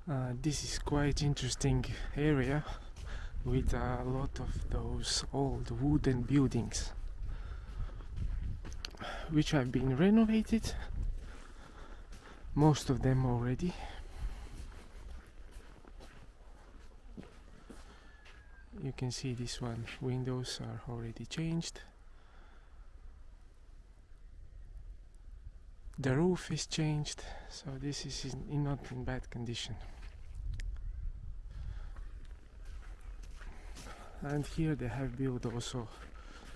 This is quite interesting area with a lot of those old wooden buildings which have been renovated, most of them already. You can see this one, windows are already changed. The roof is changed, so this is not in bad condition. And here they have built also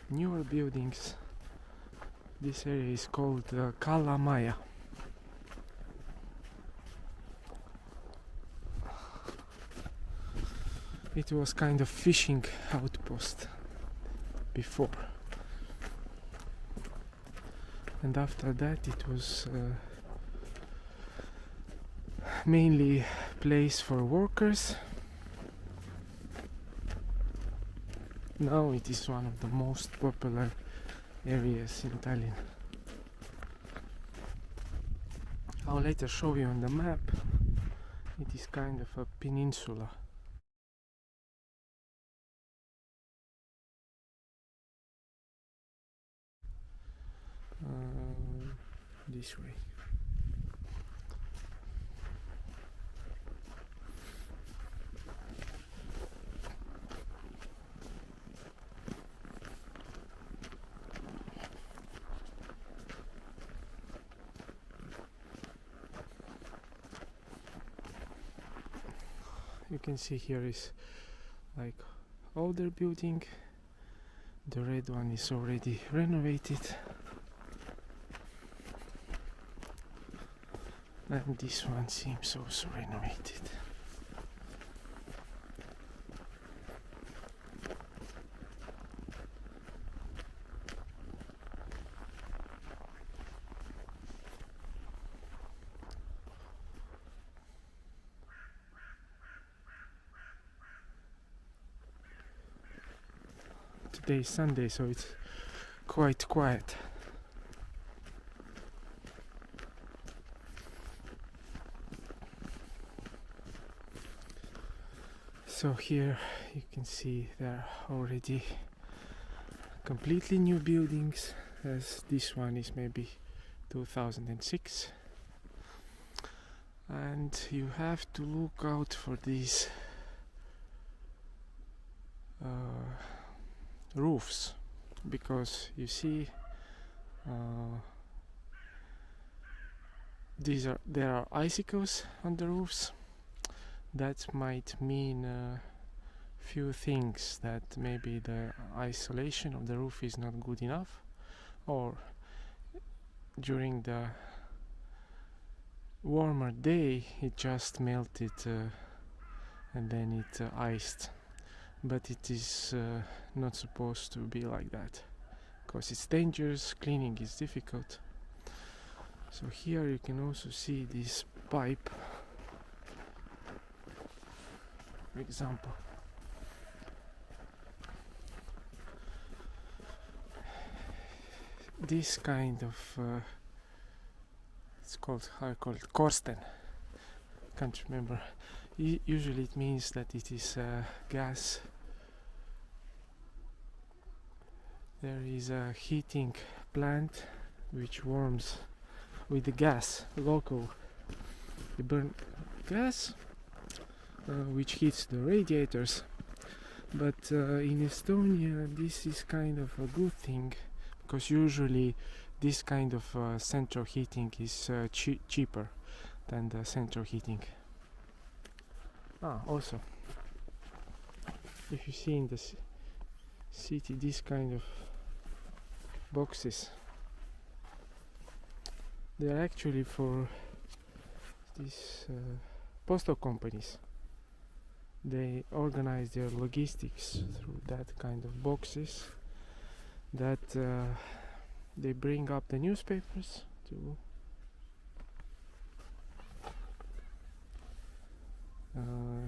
newer buildings. This area is called Kalamaja. It was kind of fishing outpost before, and after that it was mainly place for workers. Now it is one of the most popular areas in Tallinn. I'll later show you on the map. It is kind of a peninsula. This way. You can see here is like older building. The red one is already renovated. And this one seems also renovated. Today is Sunday, so it's quite quiet. So here you can see there are already completely new buildings, as this one is maybe 2006. And you have to look out for these roofs, because you see there are icicles on the roofs. That might mean few things, that maybe the isolation of the roof is not good enough, or during the warmer day it just melted and then it iced. But it is not supposed to be like that, because it's dangerous, cleaning is difficult. So here you can also see this pipe, for example. This kind of it's called, how I call it, korsten, can't remember. Usually it means that it is gas. There is a heating plant which warms with the gas, local. You burn gas which heats the radiators. But in Estonia this is kind of a good thing, because usually this kind of central heating is cheaper than the central heating. Also, if you see in the city this kind of boxes, they are actually for these postal companies. They organize their logistics through that kind of boxes, that they bring up the newspapers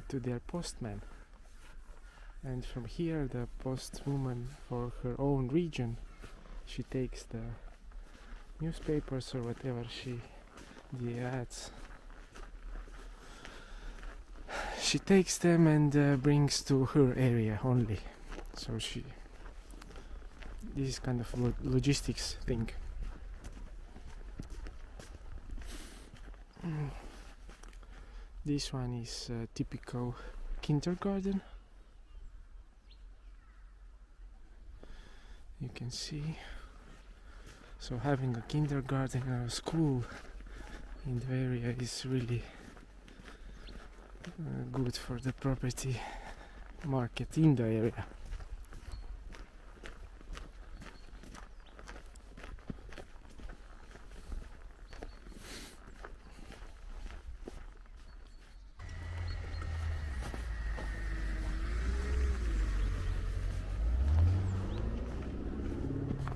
to their postman, and from here the postwoman for her own region, she takes the newspapers or whatever the ads. she takes them and brings to her area only. So this is kind of logistics thing. This one is typical kindergarten. You can see. So having a kindergarten or a school in the area is really good for the property market in the area.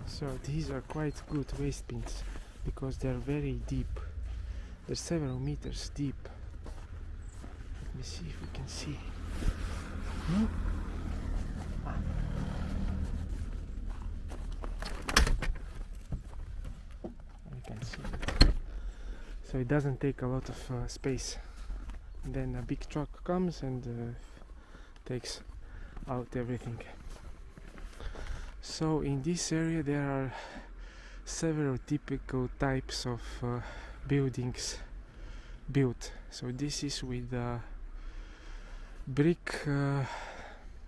So these are quite good waste bins because they're very deep. They're several meters deep. Let me see if we can see. No? I can see it. So it doesn't take a lot of space. And then a big truck comes and takes out everything. So in this area there are several typical types of buildings built. So this is with a brick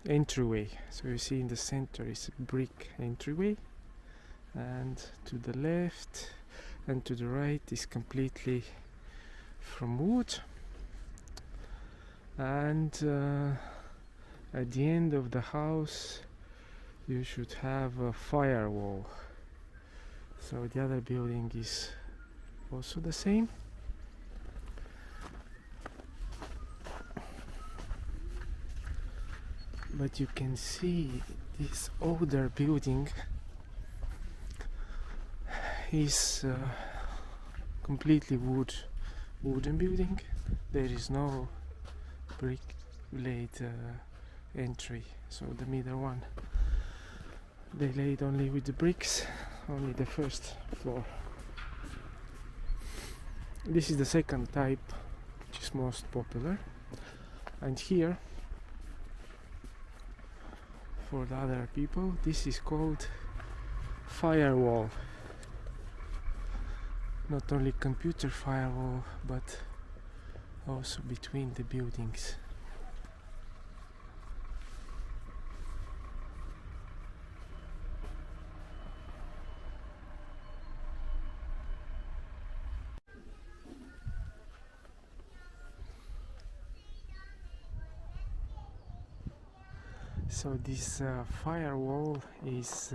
entryway. So you see in the center is a brick entryway, and to the left and to the right is completely from wood, and at the end of the house you should have a firewall. So the other building is also the same. But you can see this older building is completely wooden building. There is no brick laid entry, so the middle one they laid only with the bricks, only the first floor. This is the second type, which is most popular, and here for the other people this is called firewall. Not only computer firewall, but also between the buildings. So this firewall is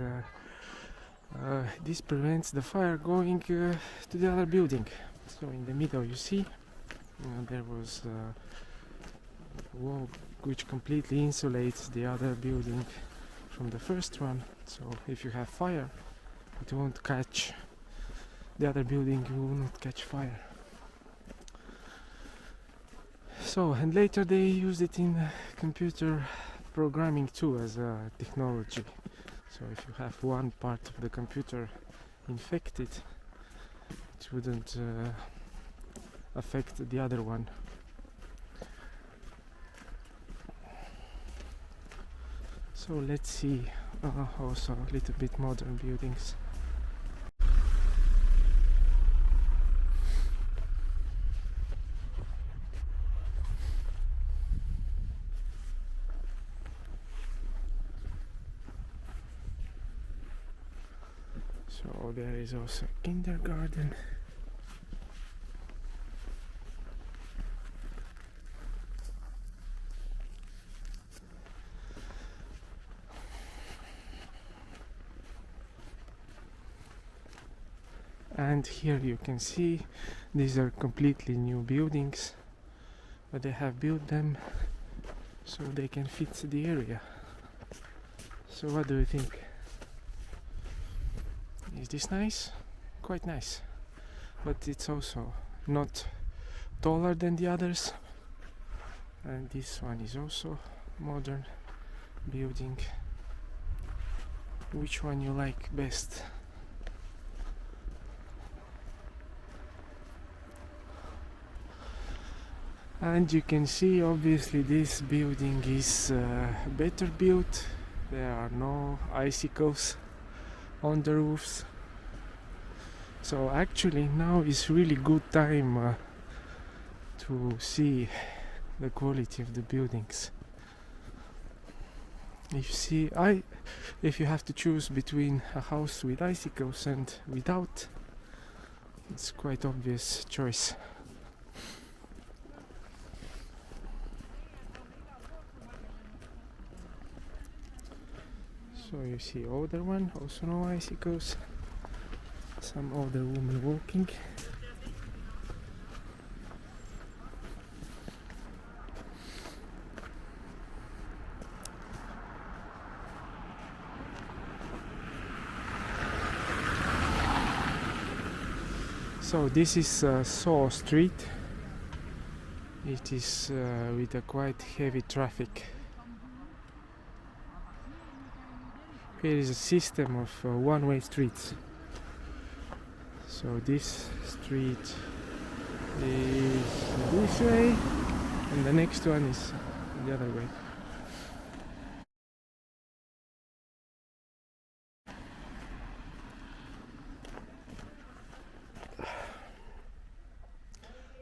this prevents the fire going to the other building. So in the middle you see there was a wall which completely insulates the other building from the first one. So if you have fire, it won't catch the other building, will not catch fire. So, and later they used it in computer programming too as a technology. So if you have one part of the computer infected, it wouldn't affect the other one. So let's see also a little bit modern buildings. So there is also a kindergarten. And here you can see these are completely new buildings, but they have built them so they can fit the area. So what do you think? Is this nice? Quite nice, but it's also not taller than the others, and this one is also modern building. Which one you like best? And you can see obviously this building is better built. There are no icicles on the roofs. So actually now is really good time to see the quality of the buildings. If you have to choose between a house with icicles and without, it's quite obvious choice. So you see older one, also no icicles. Some older woman walking. So this is Saw Street. It is with a quite heavy traffic. Here is a system of one-way streets. So this street is this way and the next one is the other way.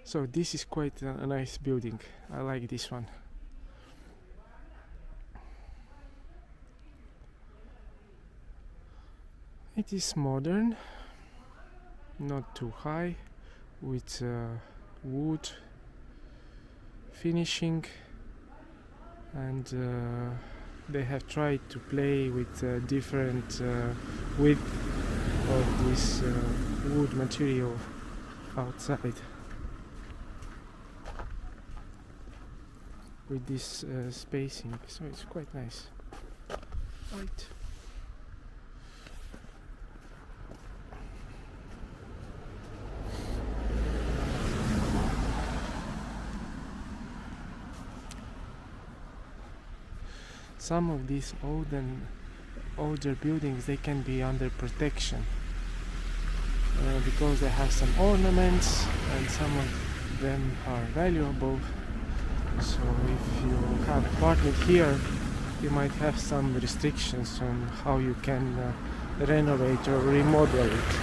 So this is quite a nice building. I like this one. It is modern, not too high, with wood finishing, and they have tried to play with different width of this wood material outside with this spacing, so it's quite nice. Right. Some of these older buildings, they can be under protection because they have some ornaments and some of them are valuable. So if you have an apartment here, you might have some restrictions on how you can renovate or remodel it.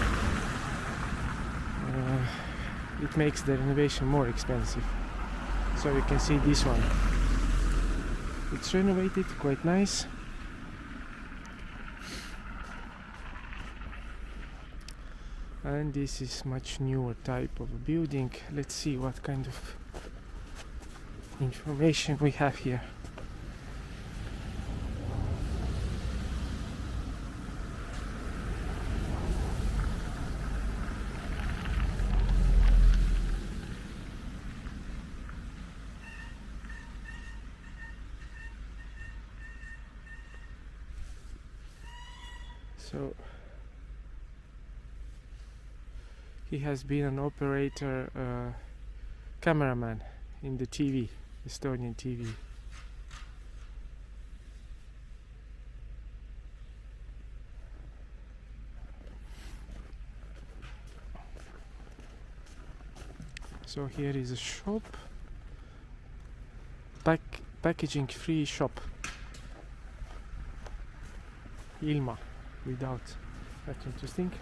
It makes the renovation more expensive. So you can see this one. It's renovated, quite nice. And this is much newer type of a building. Let's see what kind of information we have here. So he has been an operator, cameraman in the TV, Estonian TV. So here is a shop, packaging free shop. Ilma, without. That's interesting.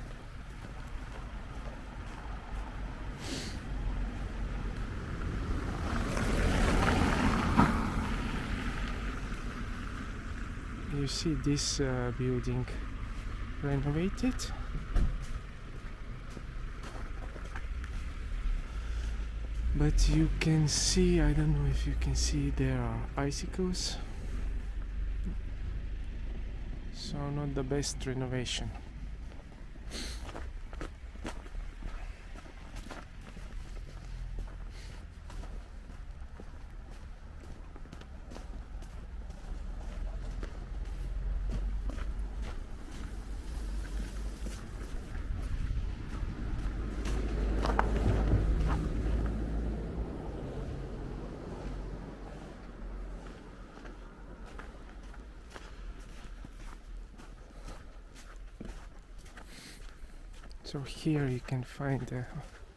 You see this building renovated. But you can see, I don't know if you can see, there are icicles. So not the best renovation. So here you can find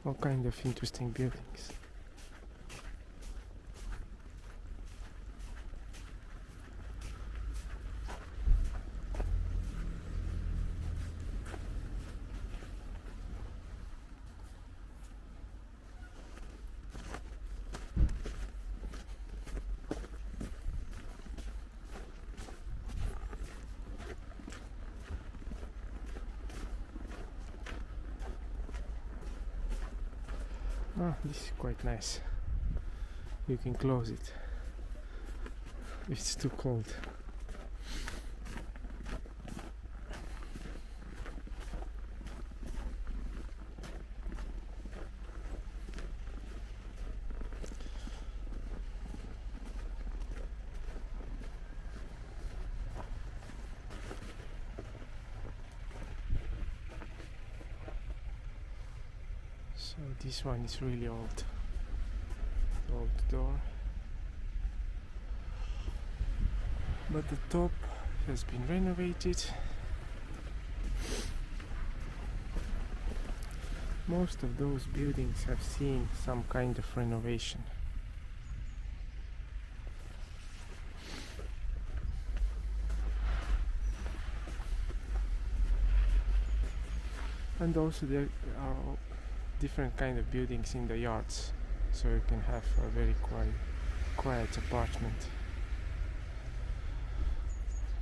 all kind of interesting buildings. Oh, this is quite nice. You can close it if it's too cold. So this one is really old door, but the top has been renovated. Most of those buildings have seen some kind of renovation. And also there are different kind of buildings in the yards, so you can have a very quiet apartment.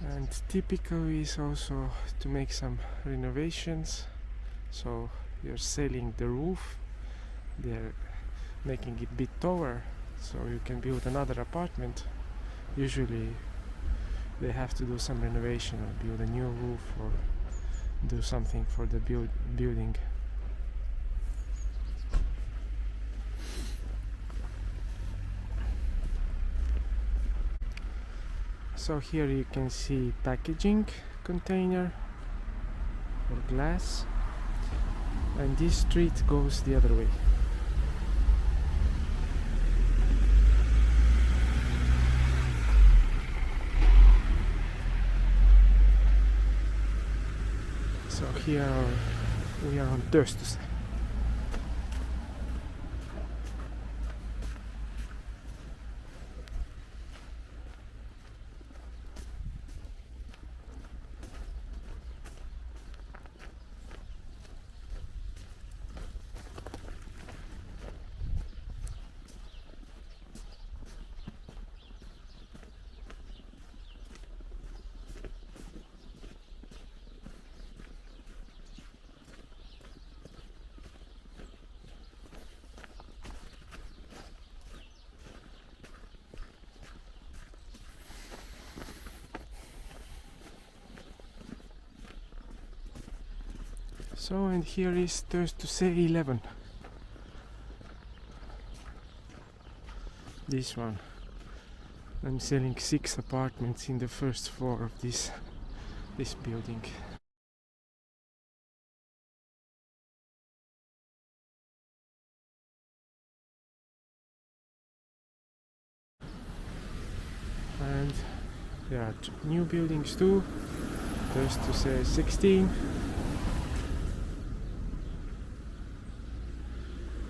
And typical is also to make some renovations, so you're selling the roof, they're making it a bit taller so you can build another apartment. Usually they have to do some renovation or build a new roof or do something for the building. So here you can see packaging container or glass, and this street goes the other way. So here we are on Tööstus. So, and here is Tööstuse 11. This one. I'm selling 6 apartments in the first floor of this building. And there are new buildings too. Tööstuse 16.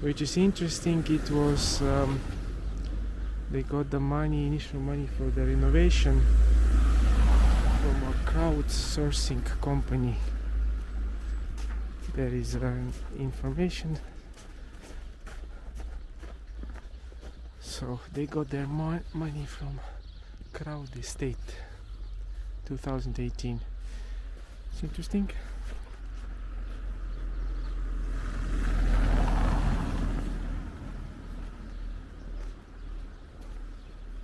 Which is interesting, it was they got the initial money for the renovation from a crowdsourcing company. There is information. So they got their money from Crowd Estate 2018. It's interesting.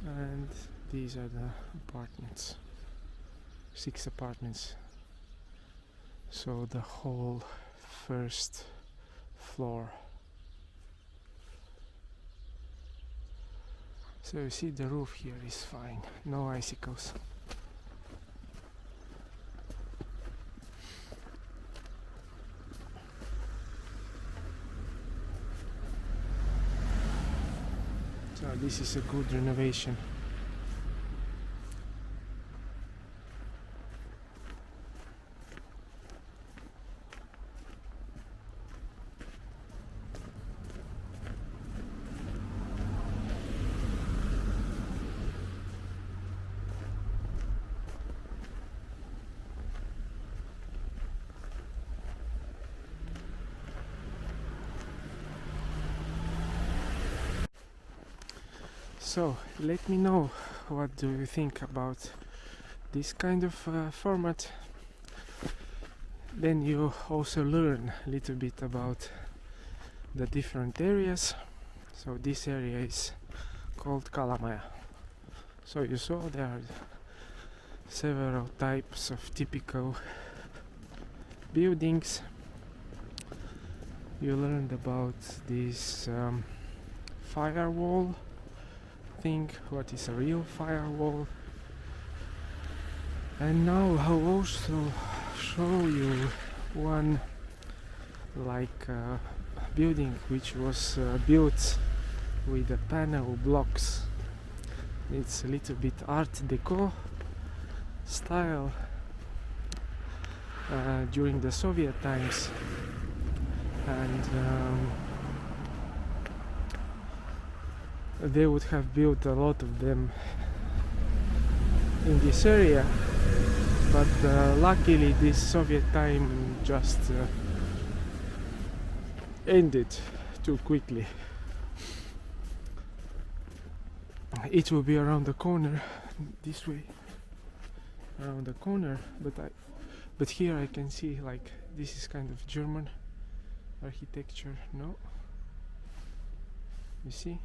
And these are the apartments, 6 apartments, so the whole first floor. So you see the roof here is fine, no icicles. So this is a good renovation. So let me know what do you think about this kind of format. Then you also learn a little bit about the different areas. So this area is called Kalamaja. So you saw there are several types of typical buildings. You learned about this firewall thing, what is a real firewall. And now I'll also show you one like building which was built with the panel blocks. It's a little bit art deco style during the Soviet times, and they would have built a lot of them in this area, but luckily this Soviet time just ended too quickly. It will be around the corner, this way, around the corner, but here I can see like this is kind of German architecture. No, you see?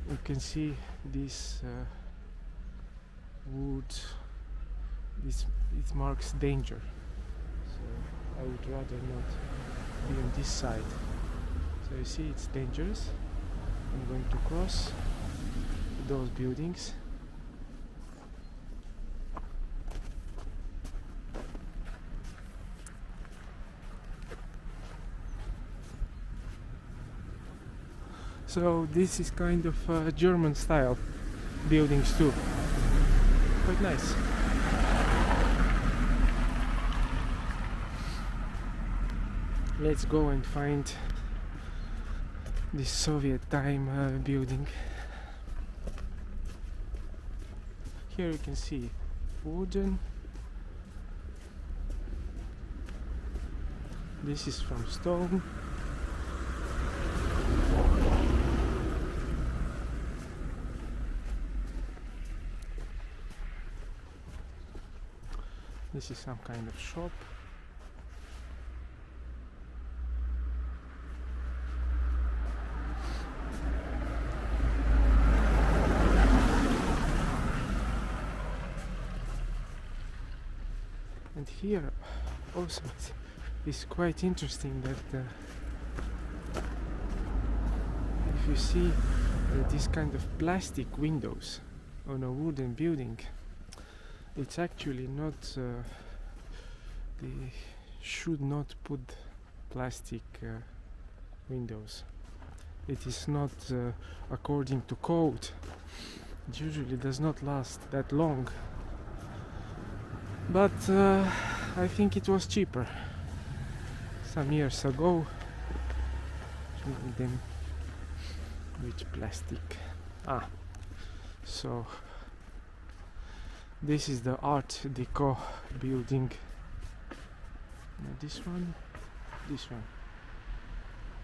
You can see this wood. It marks danger. So I would rather not be on this side. So you see, it's dangerous. I'm going to cross those buildings. So this is kind of German style buildings too. Quite nice. Let's go and find this Soviet time building. Here you can see wooden. This is from stone. This is some kind of shop. And here also it's quite interesting that if you see this kind of plastic windows on a wooden building, it's actually not they should not put plastic windows. It is not according to code. It usually does not last that long, but I think it was cheaper some years ago doing them with plastic. So this is the Art Deco building. Now this one. You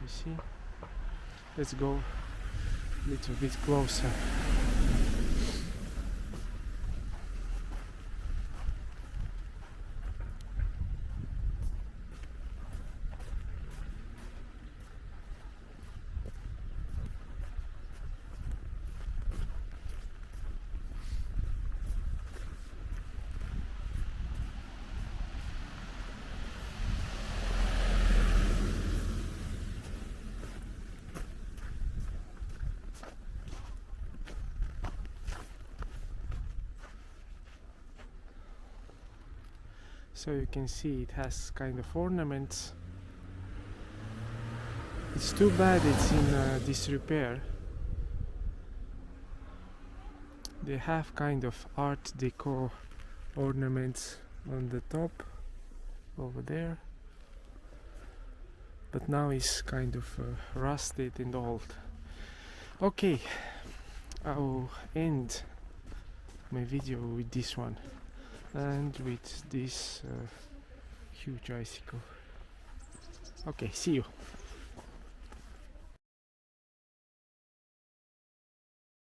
see? Let's go a little bit closer. So you can see it has kind of ornaments. It's too bad it's in disrepair. They have kind of Art Deco ornaments on the top over there, but now it's kind of rusted and old. Okay, I'll end my video with this one and with this huge icicle. Okay, see you.